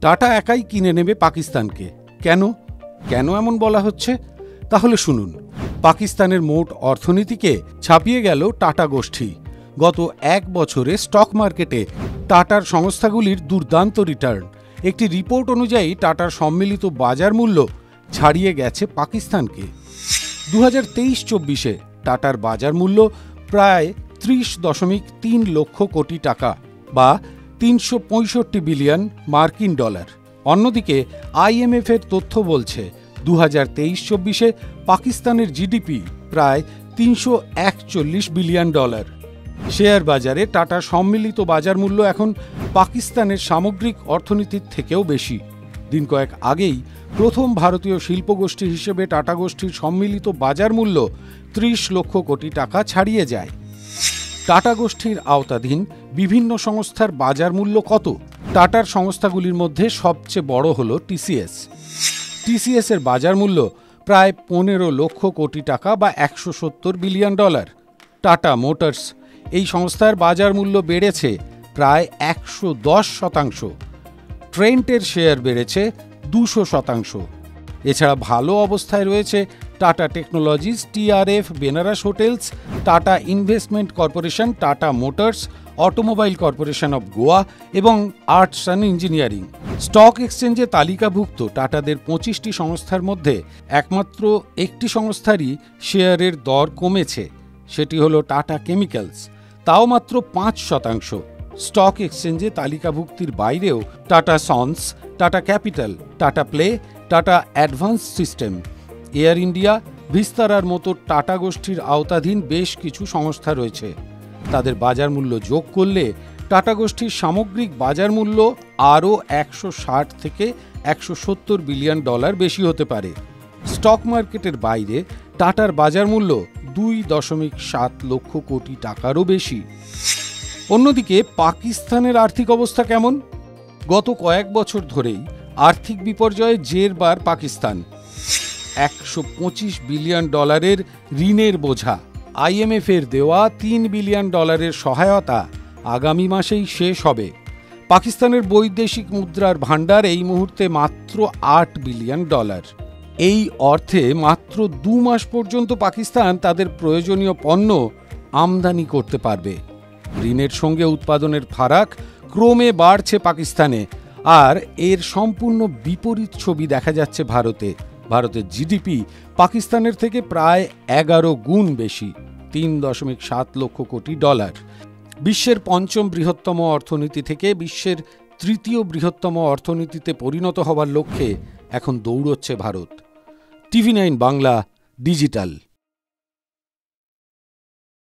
Tata একাই কিনে নেবে পাকিস্তানকে। কেন কেন এমন বলা হচ্ছে? তাহলে শুনুন। পাকিস্তানের মোট অর্থনীতিকে ছাপিয়ে গেল টাটা গোষ্ঠী। গত এক বছরে স্টক মার্কেটে টাটার সংস্থাগুলির দুর্দান্ত রিটার্ন। একটি রিপোর্ট অনুযায়ী টাটার সম্মিলিত বাজার মূল্য ছাড়িয়ে গেছে পাকিস্তানকে। 2023-24-এ টাটার বাজার মূল্য প্রায় 30.3 লক্ষ কোটি টাকা বা 365 বিলিয়ন মার্কিন ডলার। অন্যদিকে IMF এর তথ্য বলছে 2023-24-এ পাকিস্তানের জিডিপি প্রায় 341 বিলিয়ন ডলার। শেয়ার বাজারে টাটার সম্মিলিত বাজার মূল্য এখন পাকিস্তানের সামগ্রিক অর্থনীতির থেকেও বেশি। দিন কয়েক আগেই প্রথম ভারতীয় শিল্পগোষ্ঠী হিসেবে টাটা গোষ্ঠীর সম্মিলিত বাজার মূল্য 30 লক্ষ কোটি টাকা ছাড়িয়ে যায়। টাটা গোষ্ঠীর আওতাধীন বিভিন্ন সংস্থার বাজার মূল্য কত? টাটার সংস্থাগুলির মধ্যে সবচেয়ে বড় হল টিসিএস এর বাজার মূল্য প্রায় 15 লক্ষ কোটি টাকা বা 170 বিলিয়ন ডলার। টাটা মোটরস এই সংস্থার বাজার মূল্য বেড়েছে প্রায় 110%। ট্রেন্টের শেয়ার বেড়েছে 200%। এছাড়া ভালো অবস্থায় রয়েছে Tata technologies, TRF, Benares hotels, Tata investment corporation, Tata motors, automobile corporation of Goa এবং আর্টস অ্যান্ড ইঞ্জিনিয়ারিং। স্টক এক্সচেঞ্জে তালিকাভুক্ত টাটাদের 25টি সংস্থার মধ্যে একমাত্র একটি সংস্থারই শেয়ারের দর কমেছে, সেটি হল টাটা কেমিক্যালস, তাও মাত্র 5%। স্টক এক্সচেঞ্জে তালিকাভুক্তির বাইরেও Tata Sons, Tata Capital, Tata Play, Tata Advanced System, Air India, ভিস্তারার মতো টাটা গোষ্ঠীর আওতাধীন বেশ কিছু সংস্থা রয়েছে। তাদের বাজার মূল্য যোগ করলে টাটা গোষ্ঠীর সামগ্রিক বাজার মূল্য আরও 160 থেকে 170 বিলিয়ন ডলার বেশি হতে পারে। স্টক মার্কেটের বাইরে টাটার বাজার মূল্য 2.7 লক্ষ কোটি টাকারও বেশি। অন্যদিকে পাকিস্তানের আর্থিক অবস্থা কেমন? গত কয়েক বছর ধরেই আর্থিক বিপর্যয়ে জেরবার পাকিস্তান। 125 বিলিয়ন ডলারের ঋণের বোঝা। IMF এর দেওয়া 3 বিলিয়ন ডলারের সহায়তা আগামী মাসেই শেষ হবে। পাকিস্তানের বৈদেশিক মুদ্রার ভাণ্ডার এই মুহূর্তে মাত্র 8 বিলিয়ন ডলার। এই অর্থে মাত্র 2 মাস পর্যন্ত পাকিস্তান তাদের প্রয়োজনীয় পণ্য আমদানি করতে পারবে। ঋণের সঙ্গে উৎপাদনের ফারাক ক্রমে বাড়ছে পাকিস্তানে, আর এর সম্পূর্ণ বিপরীত ছবি দেখা যাচ্ছে ভারতে। ভারতের জিডিপি পাকিস্তানের থেকে প্রায় 11 গুণ বেশি, 3.7 লক্ষ কোটি ডলার। বিশ্বের 5ম বৃহত্তম অর্থনীতি থেকে বিশ্বের 3য় বৃহত্তম অর্থনীতিতে পরিণত হওয়ার লক্ষ্যে এখন দৌড়চ্ছে ভারত। TV9 Bangla digital.